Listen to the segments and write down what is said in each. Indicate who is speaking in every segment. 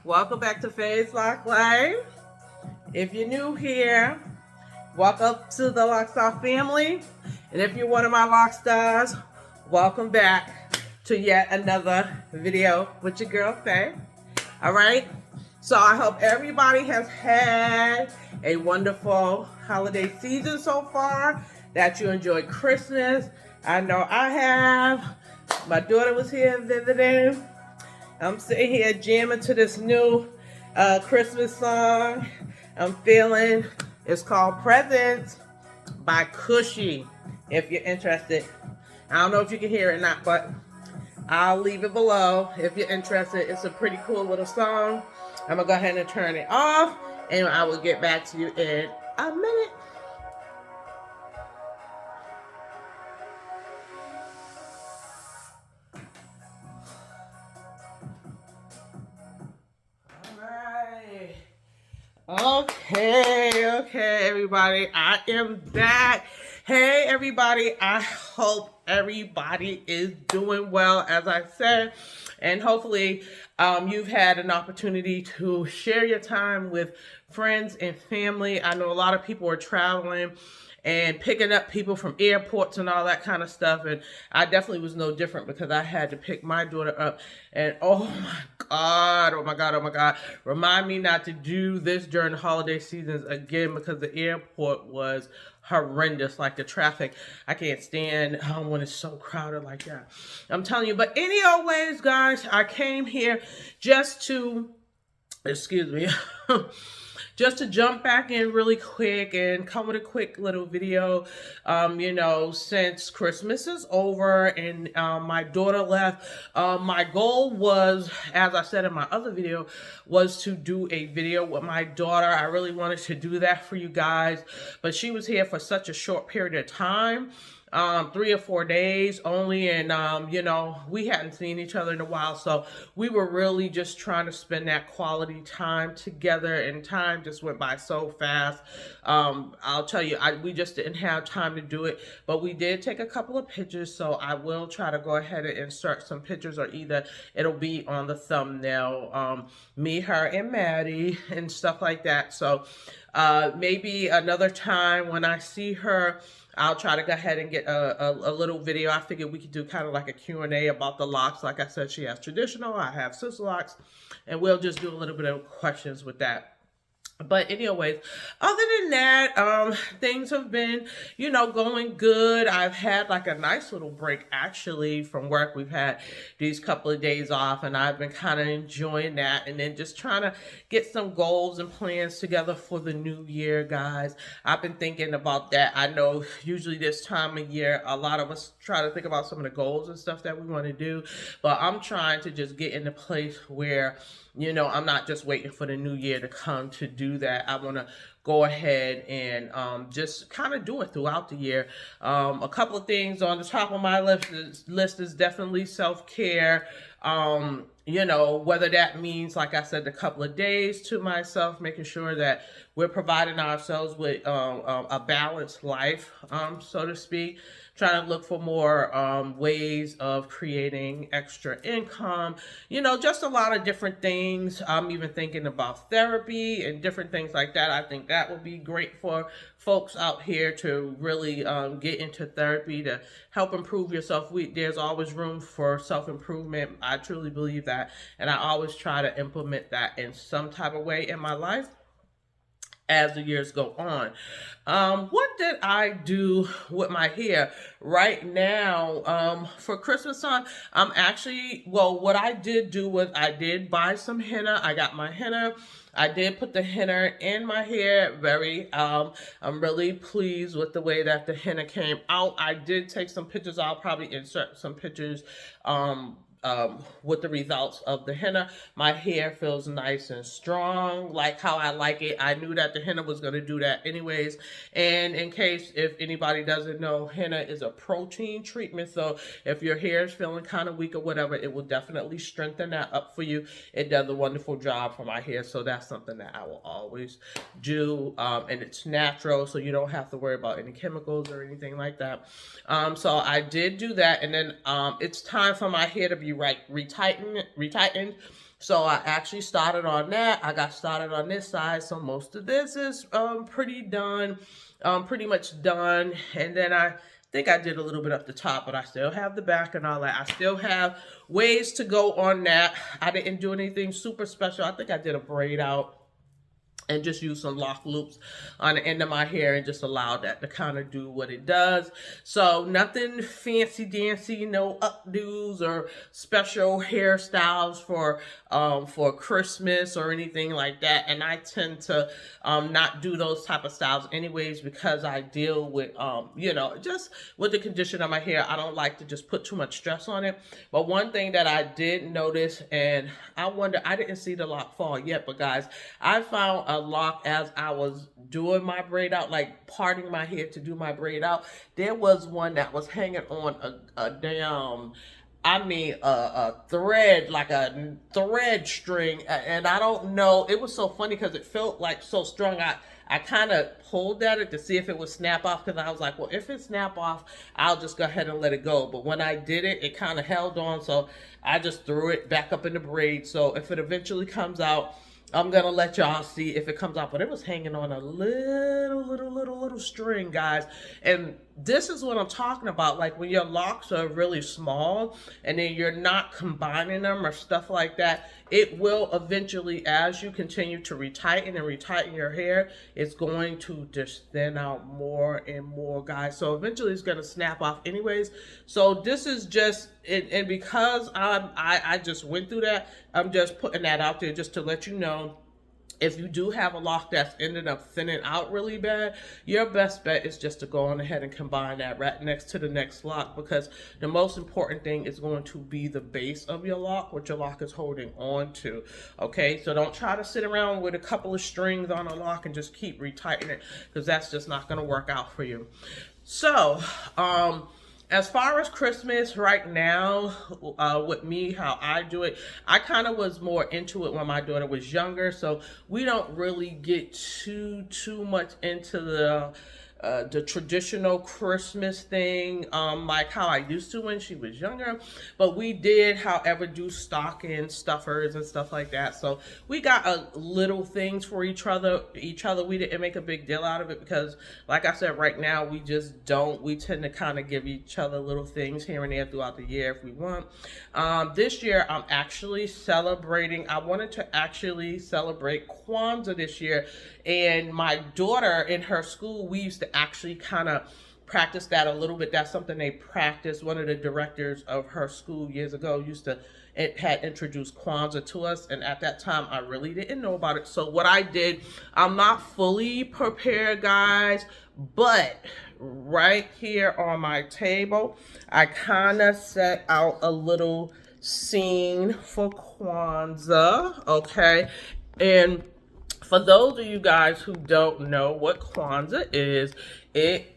Speaker 1: Welcome back to Faye's Lock Life. If you're new here, welcome to the Lockstar family. And if you're one of my lock stars, welcome back to yet another video with your girl Faye. All right. So I hope everybody has had a wonderful holiday season so far, that you enjoyed Christmas. I know I have. My daughter was here visiting. I'm sitting here jamming to this new Christmas song I'm feeling. It's called Presents by Cushy, if you're interested. I don't know if you can hear it or not, but I'll leave it below if you're interested. It's a pretty cool little song. I'm going to go ahead and turn it off, and I will get back to you in a minute. Okay, everybody, I am back. Hey, everybody, I hope everybody is doing well, as I said, and hopefully you've had an opportunity to share your time with friends and family. I know a lot of people are traveling and picking up people from airports and all that kind of stuff. And I definitely was no different, because I had to pick my daughter up. And oh my God. Remind me not to do this during the holiday seasons again, because the airport was horrendous. Like the traffic, I can't stand when it's so crowded like that. I'm telling you. But anyways, guys, I came here just to, excuse me, just to jump back in really quick and come with a quick little video. Since Christmas is over and my daughter left, my goal was, as I said in my other video, was to do a video with my daughter. I really wanted to do that for you guys, but she was here for such a short period of time. 3 or 4 days only, and we hadn't seen each other in a while, so we were really just trying to spend that quality time together, and time just went by so fast. I'll tell you, we just didn't have time to do it, but we did take a couple of pictures, so I will try to go ahead and insert some pictures, or either it'll be on the thumbnail, me, her, and Maddie and stuff like that. So maybe another time when I see her, I'll try to go ahead and get a little video. I figured we could do kind of like a Q&A about the locks. Like I said, she has traditional, I have sister locks, and we'll just do a little bit of questions with that. But anyways, other than that, things have been, going good. I've had like a nice little break actually from work. We've had these couple of days off, and I've been kind of enjoying that, and then just trying to get some goals and plans together for the new year, guys. I've been thinking about that. I know usually this time of year, a lot of us try to think about some of the goals and stuff that we want to do, but I'm trying to just get in a place where, I'm not just waiting for the new year to come to do that. I want to go ahead and just kind of do it throughout the year. A couple of things on the top of my list is definitely self-care. Whether that means, like I said, a couple of days to myself, making sure that we're providing ourselves with a balanced life, so to speak. Trying to look for more ways of creating extra income, just a lot of different things. I'm even thinking about therapy and different things like that. I think that would be great for folks out here to really get into therapy to help improve yourself. There's always room for self-improvement. I truly believe that, and I always try to implement that in some type of way in my life as the years go on. What did I do with my hair right now? For Christmas time, what I did do was I did buy some henna. I got my henna. I did put the henna in my hair. I'm really pleased with the way that the henna came out. I did take some pictures. I'll probably insert some pictures, with the results of the henna. My hair feels nice and strong, like how I like it. I knew that the henna was going to do that anyways. And in case if anybody doesn't know, henna is a protein treatment. So if your hair is feeling kind of weak or whatever, it will definitely strengthen that up for you. It does a wonderful job for my hair. So that's something that I will always do. And it's natural, so you don't have to worry about any chemicals or anything like that. So I did do that. And then it's time for my hair to be retightened. So I actually started on that. I got started on this side. So most of this is pretty much done. And then I think I did a little bit up the top, but I still have the back and all that. I still have ways to go on that. I didn't do anything super special. I think I did a braid out and just use some lock loops on the end of my hair and just allow that to kind of do what it does. So nothing fancy dancy, no updos or special hairstyles for Christmas or anything like that. And I tend to not do those type of styles anyways, because I deal with just with the condition of my hair. I don't like to just put too much stress on it. But one thing that I did notice, and I wonder, I didn't see the lock fall yet, but guys, I found a lock as I was doing my braid out, like parting my hair to do my braid out. There was one that was hanging on a damn, a thread, like a thread string. And I don't know, it was so funny because it felt like so strong. I kind of pulled at it to see if it would snap off, because I was like, well, if it snap off, I'll just go ahead and let it go. But when I did it, it kind of held on, so I just threw it back up in the braid. So if it eventually comes out, I'm gonna let y'all see if it comes out. But it was hanging on a little string, guys. And this is what I'm talking about. Like when your locks are really small and then you're not combining them or stuff like that, it will eventually, as you continue to retighten and retighten your hair, it's going to just thin out more and more, guys. So eventually it's gonna snap off anyways. So this is just, and because I just went through that, I'm just putting that out there just to let you know. If you do have a lock that's ended up thinning out really bad, your best bet is just to go on ahead and combine that right next to the next lock, because the most important thing is going to be the base of your lock, what your lock is holding on to. Okay, so don't try to sit around with a couple of strings on a lock and just keep retightening it, because that's just not going to work out for you. So, as far as Christmas right now, with me, how I do it, I kind of was more into it when my daughter was younger. So we don't really get too much into the traditional Christmas thing, like how I used to when she was younger. But we did, however, do stocking stuffers and stuff like that. So we got little things for each other. We didn't make a big deal out of it because, like I said, right now we just don't. We tend to kind of give each other little things here and there throughout the year if we want. This year I'm actually celebrating. I wanted to actually celebrate Kwanzaa this year. And my daughter in her school, we used to actually kind of practice that a little bit. That's something they practiced. One of the directors of her school years ago had introduced Kwanzaa to us. And at that time, I really didn't know about it. So what I did, I'm not fully prepared, guys, but right here on my table, I kind of set out a little scene for Kwanzaa, okay? And for those of you guys who don't know what Kwanzaa is, it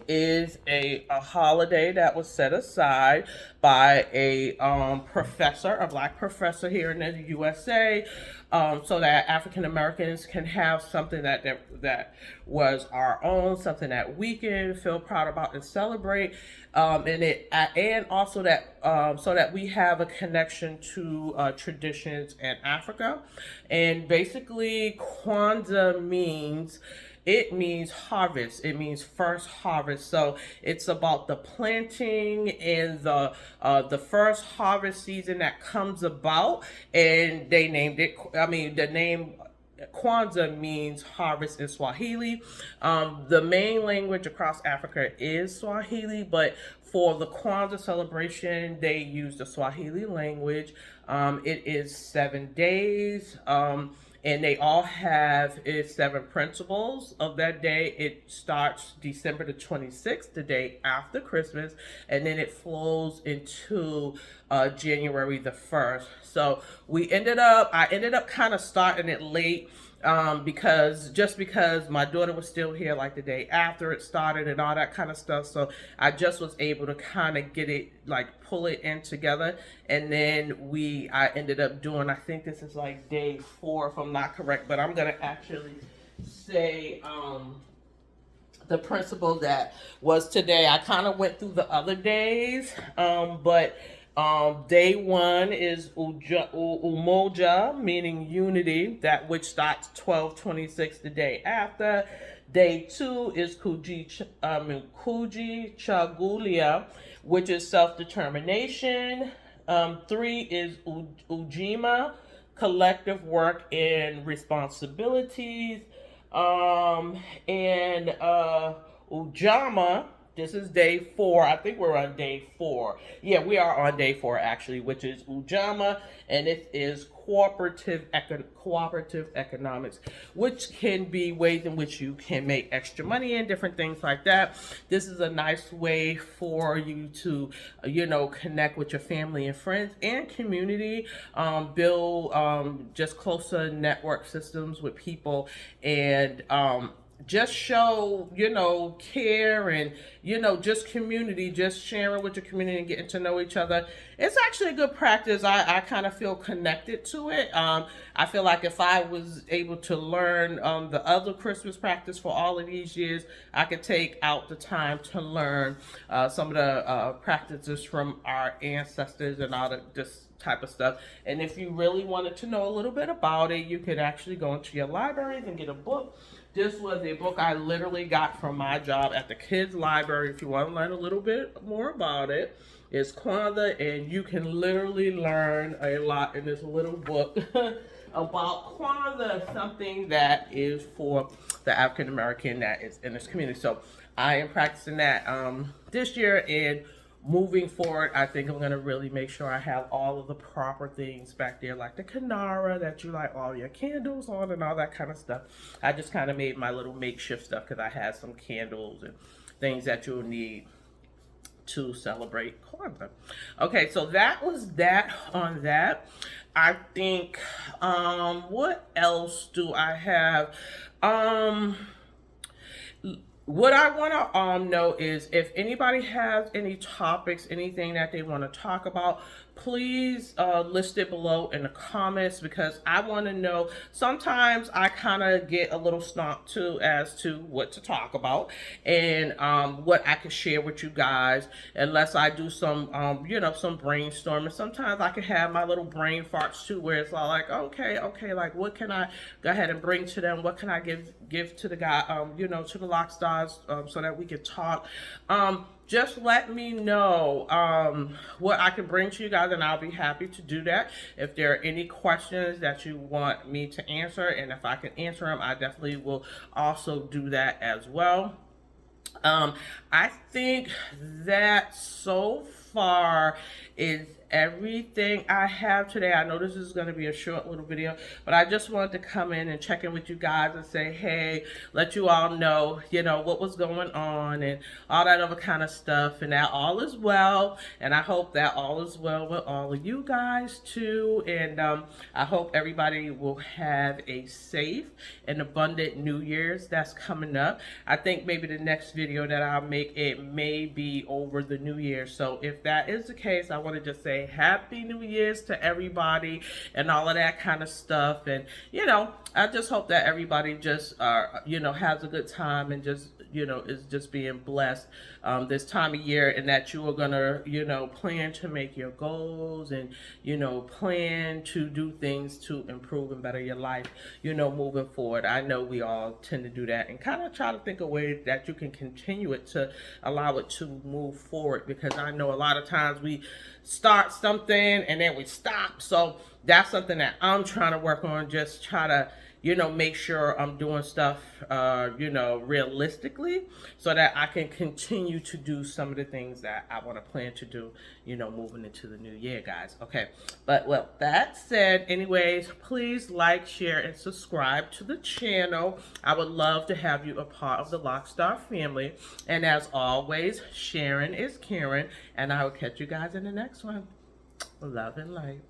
Speaker 1: is a holiday that was set aside by a professor, a black professor here in the USA, so that African Americans can have something that was our own, something that we can feel proud about and celebrate, and also that so that we have a connection to traditions in Africa. And basically, Kwanzaa means harvest. It means first harvest. So it's about the planting and the first harvest season that comes about. And they named it, the name Kwanzaa means harvest in Swahili. The main language across Africa is Swahili, but for the Kwanzaa celebration, they use the Swahili language. It is 7 days. And they all have 7 principles of that day. It starts December the 26th, the day after Christmas, and then it flows into January the 1st. So I ended up kind of starting it late, because my daughter was still here like the day after it started and all that kind of stuff. So I just was able to kind of get it, like pull it in together. And then I ended up doing, I think this is like day 4 if I'm not correct, but I'm going to actually say, the principle that was today. I kind of went through the other days, but Day one is Umoja, meaning unity, that which starts 12/26 the day after. Day two is Kuji Chagulia, which is self-determination. Three is Ujima, collective work and responsibilities. And Ujama, this is day four. I think we're on day four. Yeah, we are on day four actually, which is Ujama, and it is cooperative economics, which can be ways in which you can make extra money and different things like that. This is a nice way for you to, connect with your family and friends and community, build just closer network systems with people, and just show, care and, just community, just sharing with your community and getting to know each other. It's actually a good practice. I kind of feel connected to it. I feel like if I was able to learn the other Christmas practice for all of these years, I could take out the time to learn some of the practices from our ancestors and all this type of stuff. And if you really wanted to know a little bit about it, you could actually go into your libraries and get a book. This was a book I literally got from my job at the kids library. If you want to learn a little bit more about it, it's Kwanzaa, and you can literally learn a lot in this little book about Kwanzaa, something that is for the African American that is in this community. So I am practicing that this year, and moving forward, I think I'm going to really make sure I have all of the proper things back there, like the Kinara that you light all your candles on and all that kind of stuff. I just kind of made my little makeshift stuff because I had some candles and things that you'll need to celebrate Kwanzaa. Okay, so that was that on that. I think, what else do I have? What I want to know is if anybody has any topics, anything that they want to talk about, please list it below in the comments, because I want to know. Sometimes I kind of get a little stumped too as to what to talk about and what I can share with you guys, unless I do some some brainstorming. Sometimes I can have my little brain farts too, where it's all like, okay, like what can I go ahead and bring to them? What can I give to the guy, to the Lock Stars, so that we can talk. Just let me know what I can bring to you guys, and I'll be happy to do that. If there are any questions that you want me to answer, and if I can answer them, I definitely will also do that as well. I think that so far is everything I have today. I know this is going to be a short little video, but I just wanted to come in and check in with you guys and say, hey, let you all know, what was going on and all that other kind of stuff, and that all is well. And I hope that all is well with all of you guys too. And I hope everybody will have a safe and abundant New Year's that's coming up. I think maybe the next video that I'll make, it may be over the New Year. So if that is the case, I want to just say Happy New Year's to everybody and all of that kind of stuff. And I just hope that everybody just has a good time and just is just being blessed this time of year, and that you are gonna plan to make your goals and plan to do things to improve and better your life moving forward. I know we all tend to do that and kind of try to think of ways that you can continue it to allow it to move forward, because I know a lot of times we start something and then we stop. So that's something that I'm trying to work on, just try to make sure I'm doing stuff, realistically, so that I can continue to do some of the things that I want to plan to do, moving into the new year, guys. Okay. But, well, that said, anyways, please like, share, and subscribe to the channel. I would love to have you a part of the Lockstar family. And as always, Sharon is Karen, and I will catch you guys in the next one. Love and light.